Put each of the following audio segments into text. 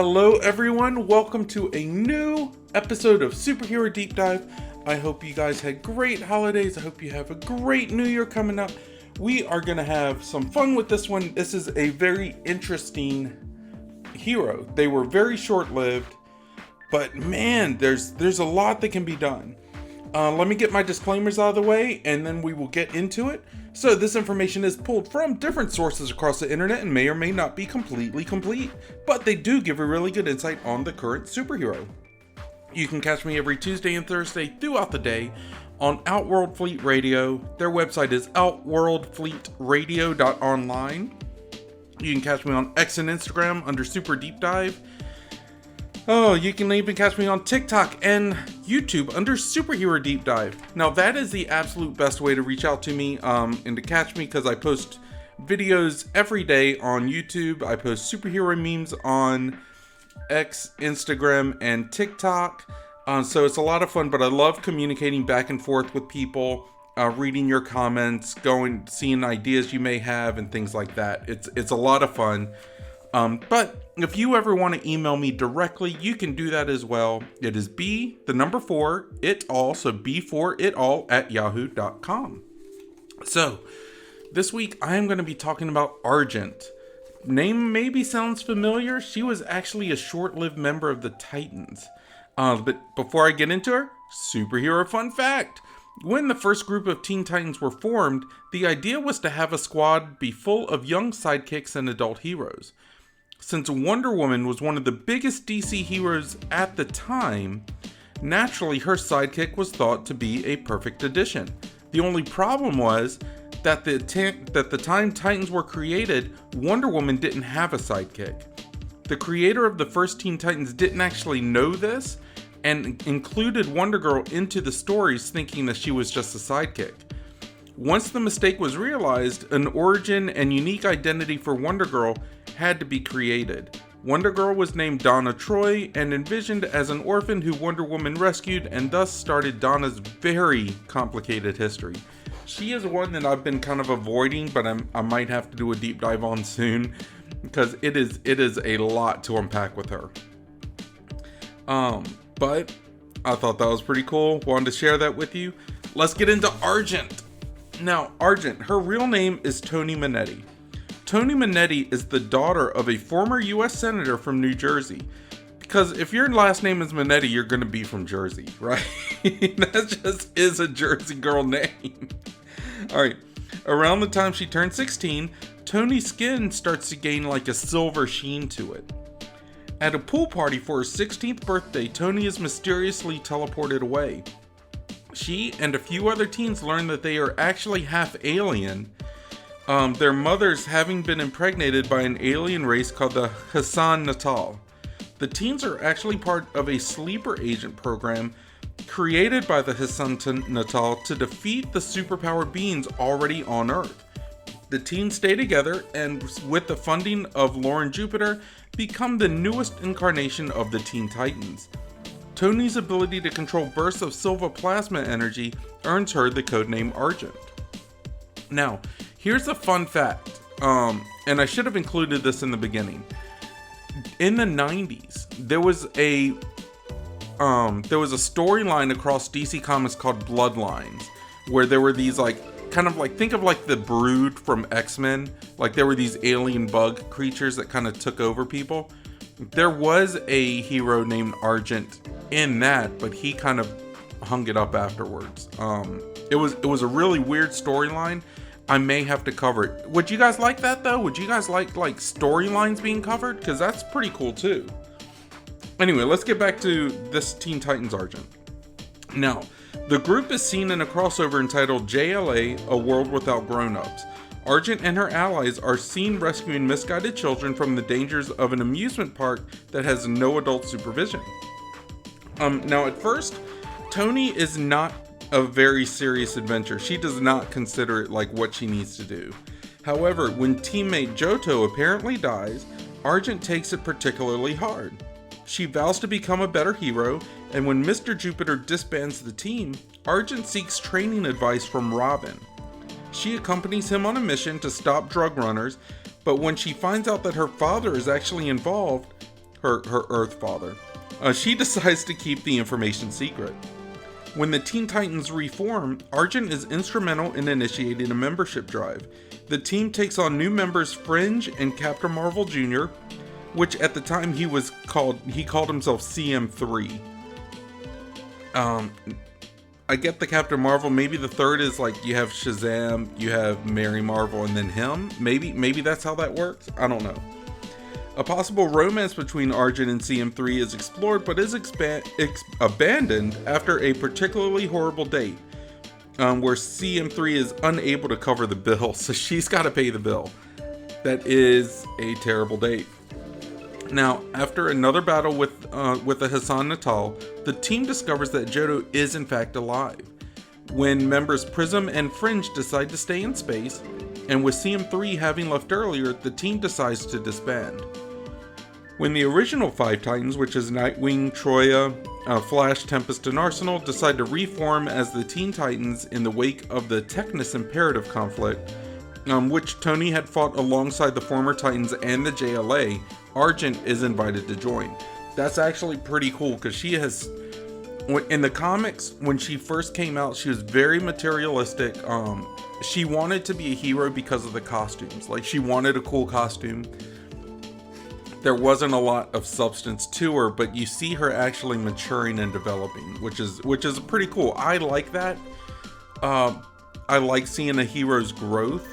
Hello everyone, welcome to a new episode of Superhero Deep Dive. I hope you guys had great holidays. I hope you have a great new year coming up. We are going to have some fun with this one. This is a very interesting hero. They were very short-lived, but man, there's a lot that can be done. Let me get my disclaimers out of the way and then we will get into it. So this information is pulled from different sources across the internet and may or may not be completely complete, but they do give a really good insight on the current superhero. You can catch me every Tuesday and Thursday throughout the day on Outworld Fleet Radio. Their website is outworldfleetradio.online. You can catch me on X and Instagram under Super Deep Dive. Oh, you can even catch me on TikTok and YouTube under Superhero Deep Dive. Now that is the absolute best way to reach out to me and to catch me, because I post videos every day on YouTube. I post superhero memes on X, Instagram, and TikTok. So it's a lot of fun, but I love communicating back and forth with people, reading your comments, seeing ideas you may have and things like that. It's a lot of fun. But if you ever want to email me directly, you can do that as well. It is B4itall, so B4itall@yahoo.com. So this week I am going to be talking about Argent. Name maybe sounds familiar. She was actually a short-lived member of the Titans. But before I get into her, superhero fun fact. When the first group of Teen Titans were formed, the idea was to have a squad be full of young sidekicks and adult heroes. Since Wonder Woman was one of the biggest DC heroes at the time, naturally her sidekick was thought to be a perfect addition. The only problem was that the time Titans were created, Wonder Woman didn't have a sidekick. The creator of the first Teen Titans didn't actually know this and included Wonder Girl into the stories thinking that she was just a sidekick. Once the mistake was realized, an origin and unique identity for Wonder Girl had to be created. Wonder Girl was named Donna Troy and envisioned as an orphan who Wonder Woman rescued, and thus started Donna's very complicated history. She is one that I've been kind of avoiding, but I might have to do a deep dive on soon, because it is a lot to unpack with her. But I thought that was pretty cool. Wanted to share that with you. Let's get into Argent. Now, Argent, her real name is Toni Mannetti. Toni Mannetti is the daughter of a former U.S. Senator from New Jersey. Because if your last name is Mannetti, you're going to be from Jersey, right? That just is a Jersey girl name. Alright, around the time she turned 16, Toni's skin starts to gain like a silver sheen to it. At a pool party for her 16th birthday, Toni is mysteriously teleported away. She and a few other teens learn that they are actually half alien, their mothers having been impregnated by an alien race called the Hassan Natal. The teens are actually part of a sleeper agent program created by the Hassan Natal to defeat the superpowered beings already on Earth. The teens stay together and, with the funding of Lauren Jupiter, become the newest incarnation of the Teen Titans. Toni's ability to control bursts of silver plasma energy earns her the codename Argent. Now, here's a fun fact, and I should have included this in the beginning. In the 90s, there was a storyline across DC Comics called Bloodlines, where there were these think of like the Brood from X-Men, like there were these alien bug creatures that kind of took over people. There was a hero named Argent in that, but he kind of hung it up afterwards. It was a really weird storyline. I may have to cover it. Would you guys like that though? Would you guys like storylines being covered? Because that's pretty cool too. Anyway, let's get back to this Teen Titans Argent. Now, the group is seen in a crossover entitled JLA, A World Without Grown-Ups. Argent and her allies are seen rescuing misguided children from the dangers of an amusement park that has no adult supervision. Now at first, Toni is not a very serious adventure. She does not consider it like what she needs to do. However, when teammate Johto apparently dies, Argent takes it particularly hard. She vows to become a better hero, and when Mr. Jupiter disbands the team, Argent seeks training advice from Robin. She accompanies him on a mission to stop drug runners, but when she finds out that her father is actually involved, her Earth father. She decides to keep the information secret. When the Teen Titans reform, Argent is instrumental in initiating a membership drive. The team takes on new members Fringe and Captain Marvel Jr., which at the time he called himself CM3. I get the Captain Marvel. Maybe the third is like you have Shazam, you have Mary Marvel, and then him. Maybe that's how that works. I don't know. A possible romance between Argent and CM3 is explored, but is abandoned after a particularly horrible date, where CM3 is unable to cover the bill, so she's got to pay the bill. That is a terrible date. Now, after another battle with the Hassan Natal, the team discovers that Jodo is in fact alive. When members Prism and Fringe decide to stay in space, and with CM3 having left earlier, the team decides to disband. When the original 5 Titans, which is Nightwing, Troia, Flash, Tempest, and Arsenal, decide to reform as the Teen Titans in the wake of the Technus Imperative conflict, which Tony had fought alongside the former Titans and the JLA, Argent is invited to join. That's actually pretty cool because she has, in the comics, when she first came out, she was very materialistic. She wanted to be a hero because of the costumes. Like, she wanted a cool costume. There wasn't a lot of substance to her, but you see her actually maturing and developing, which is pretty cool. I like that. I like seeing a hero's growth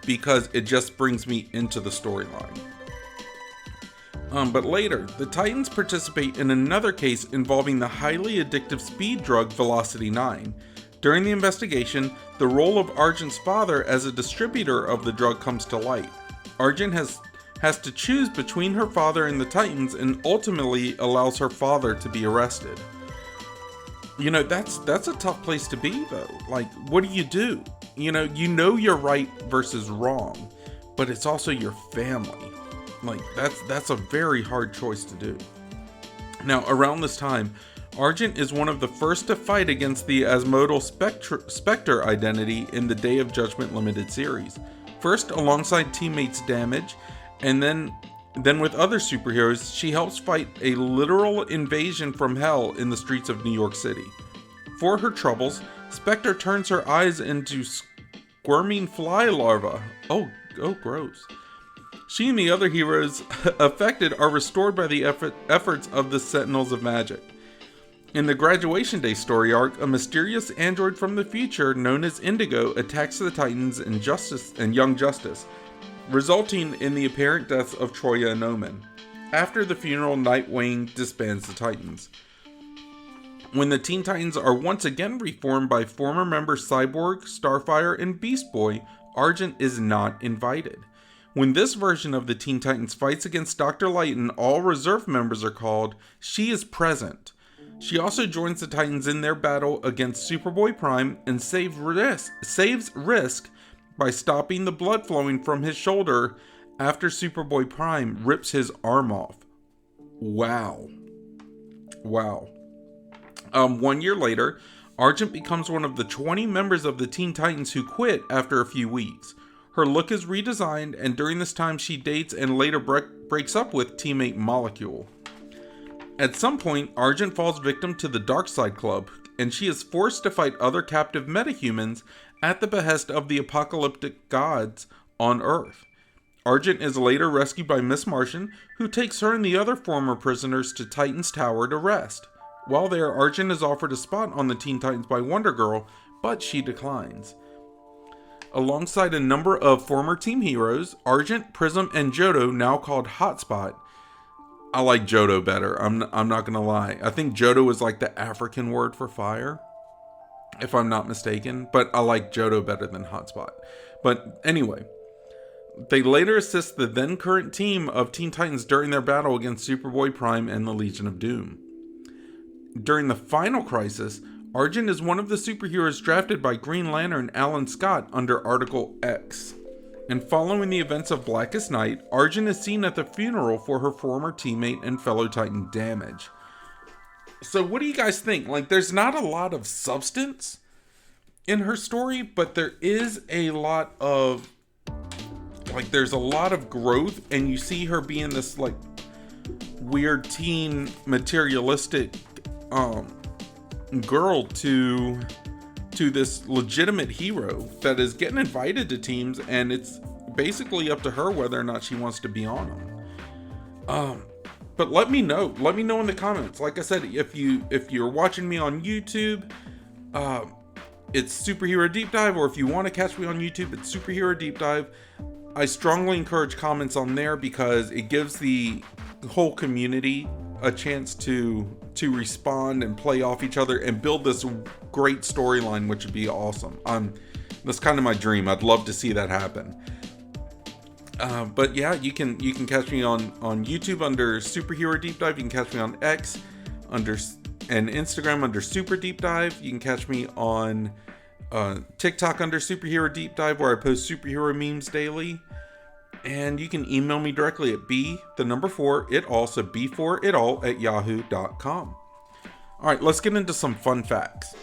because it just brings me into the storyline. But later, the Titans participate in another case involving the highly addictive speed drug Velocity 9. During the investigation, the role of Argent's father as a distributor of the drug comes to light. Argent has to choose between her father and the Titans, and ultimately allows her father to be arrested. You know, that's a tough place to be, though. Like, what do? You know you're right versus wrong, but it's also your family. Like, that's a very hard choice to do. Now, around this time, Argent is one of the first to fight against the Asmodal Spectre identity in the Day of Judgment limited series. First, alongside teammates Damage, and then with other superheroes, she helps fight a literal invasion from hell in the streets of New York City. For her troubles, Spectre turns her eyes into squirming fly larvae. Oh, gross. She and the other heroes affected are restored by the efforts of the Sentinels of Magic. In the Graduation Day story arc, a mysterious android from the future known as Indigo attacks the Titans and Young Justice, resulting in the apparent deaths of Troia and Omen. After the funeral, Nightwing disbands the Titans. When the Teen Titans are once again reformed by former members Cyborg, Starfire, and Beast Boy, Argent is not invited. When this version of the Teen Titans fights against Dr. Light and all reserve members are called, she is present. She also joins the Titans in their battle against Superboy Prime and saves Risk by stopping the blood flowing from his shoulder after Superboy Prime rips his arm off. Wow. 1 year later, Argent becomes one of the 20 members of the Teen Titans who quit after a few weeks. Her look is redesigned, and during this time she dates and later breaks up with teammate Molecule. At some point, Argent falls victim to the Darkseid Club, and she is forced to fight other captive metahumans at the behest of the apocalyptic gods on Earth. Argent is later rescued by Miss Martian, who takes her and the other former prisoners to Titan's Tower to rest. While there, Argent is offered a spot on the Teen Titans by Wonder Girl, but she declines. Alongside a number of former team heroes, Argent, Prism, and Jodo, now called Hotspot. I like Jodo better, I'm not gonna lie. I think Jodo is like the African word for fire, if I'm not mistaken, but I like Jodo better than Hotspot. But anyway, they later assist the then current team of Teen Titans during their battle against Superboy Prime and the Legion of Doom. During the final crisis, Argent is one of the superheroes drafted by Green Lantern Alan Scott under Article X. And following the events of Blackest Night, Argent is seen at the funeral for her former teammate and fellow Titan Damage. So what do you guys think? Like, there's not a lot of substance in her story, but there is a lot of, like, there's a lot of growth, and you see her being this, like, weird teen materialistic girl to this legitimate hero that is getting invited to teams, and it's basically up to her whether or not she wants to be on them. But let me know in the comments. Like I said, if you're watching me on YouTube, it's Superhero Deep Dive, or if you want to catch me on YouTube, it's Superhero Deep Dive. I strongly encourage comments on there because it gives the whole community a chance to respond and play off each other and build this great storyline, which would be awesome. That's kind of my dream. I'd love to see that happen. But yeah, you can catch me on YouTube under Superhero Deep Dive. You can catch me on X and Instagram under Super Deep Dive. You can catch me on TikTok under Superhero Deep Dive, where I post superhero memes daily. And you can email me directly at b4itall, so b4itall at yahoo.com. All right, let's get into some fun facts.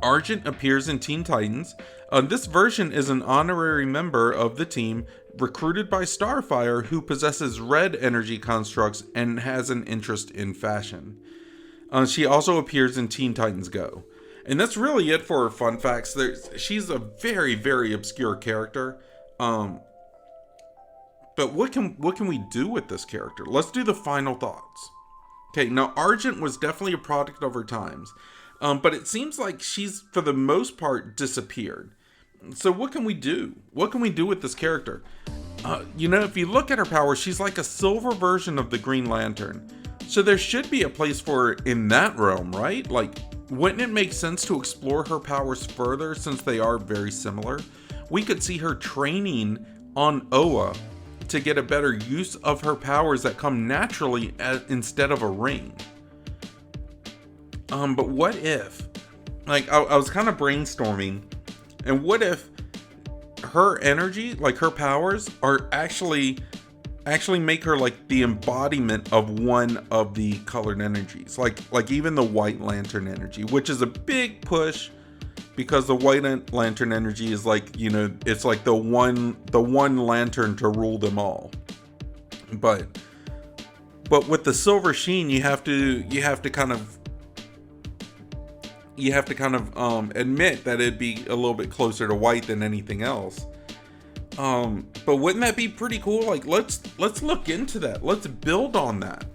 Argent appears in Teen Titans. This version is an honorary member of the team recruited by Starfire, who possesses red energy constructs and has an interest in fashion. She also appears in Teen Titans Go. And that's really it for her fun facts. She's a very, very obscure character. But what can we do with this character? Let's do the final thoughts. Okay, now Argent was definitely a product of her times. But it seems like she's, for the most part, disappeared. So what can we do? What can we do with this character? If you look at her power, she's like a silver version of the Green Lantern. So there should be a place for her in that realm, right? Like, wouldn't it make sense to explore her powers further since they are very similar? We could see her training on Oa to get a better use of her powers that come naturally instead of a ring. But what if, like, I was kind of brainstorming, and what if her energy, like her powers, are actually make her like the embodiment of one of the colored energies, like even the White Lantern energy, which is a big push because the White Lantern energy is like, it's like the one lantern to rule them all. But with the silver sheen, you have to kind of admit that it'd be a little bit closer to white than anything else. But wouldn't that be pretty cool? Like, let's look into that. Let's build on that.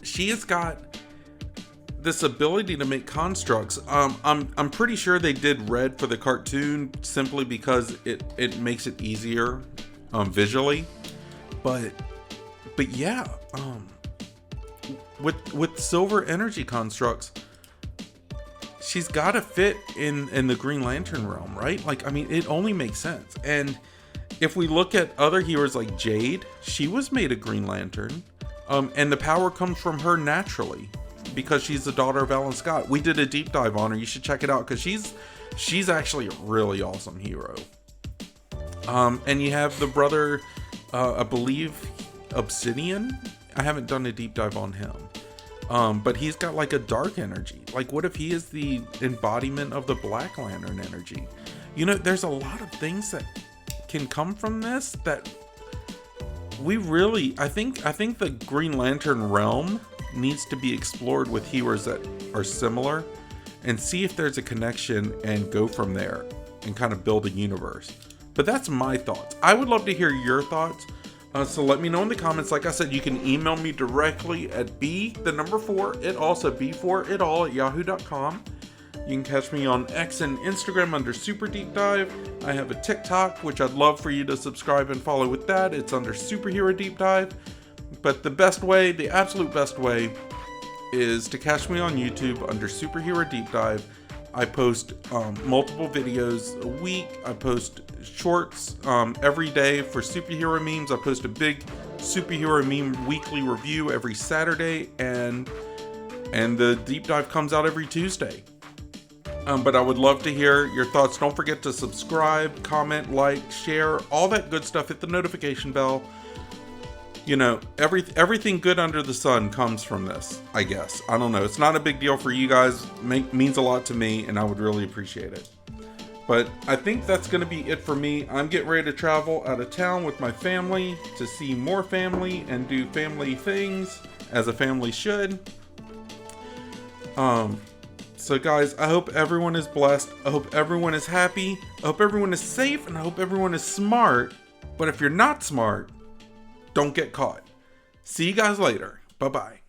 She has got this ability to make constructs. I'm pretty sure they did red for the cartoon simply because it makes it easier visually. But yeah, with silver energy constructs, she's got to fit in the Green Lantern realm, right? Like, I mean, it only makes sense. And if we look at other heroes like Jade, she was made a Green Lantern, and the power comes from her naturally because she's the daughter of Alan Scott. We did a deep dive on her. You should check it out because she's actually a really awesome hero. And you have the brother, I believe, Obsidian. I haven't done a deep dive on him. But he's got like a dark energy. Like, what if he is the embodiment of the Black Lantern energy? There's a lot of things that can come from this that we really, I think the Green Lantern realm needs to be explored with heroes that are similar and see if there's a connection and go from there and kind of build a universe. But that's my thoughts. I would love to hear your thoughts. So let me know in the comments. Like I said, you can email me directly at b4itall, so b4itall at yahoo.com. You can catch me on X and Instagram under Super Deep Dive. I have a TikTok, which I'd love for you to subscribe and follow with that. It's under Superhero Deep Dive. But the absolute best way is to catch me on YouTube under Superhero Deep Dive. I post multiple videos a week. I post shorts every day for superhero memes. I post a big superhero meme weekly review every Saturday, and the deep dive comes out every Tuesday. But I would love to hear your thoughts. Don't forget to subscribe, comment, like, share, all that good stuff. Hit the notification bell. Everything good under the sun comes from this, I guess. I don't know. It's not a big deal for you guys. Means a lot to me, and I would really appreciate it. But I think that's going to be it for me. I'm getting ready to travel out of town with my family to see more family and do family things as a family should. So guys, I hope everyone is blessed. I hope everyone is happy. I hope everyone is safe, and I hope everyone is smart. But if you're not smart, don't get caught. See you guys later. Bye-bye.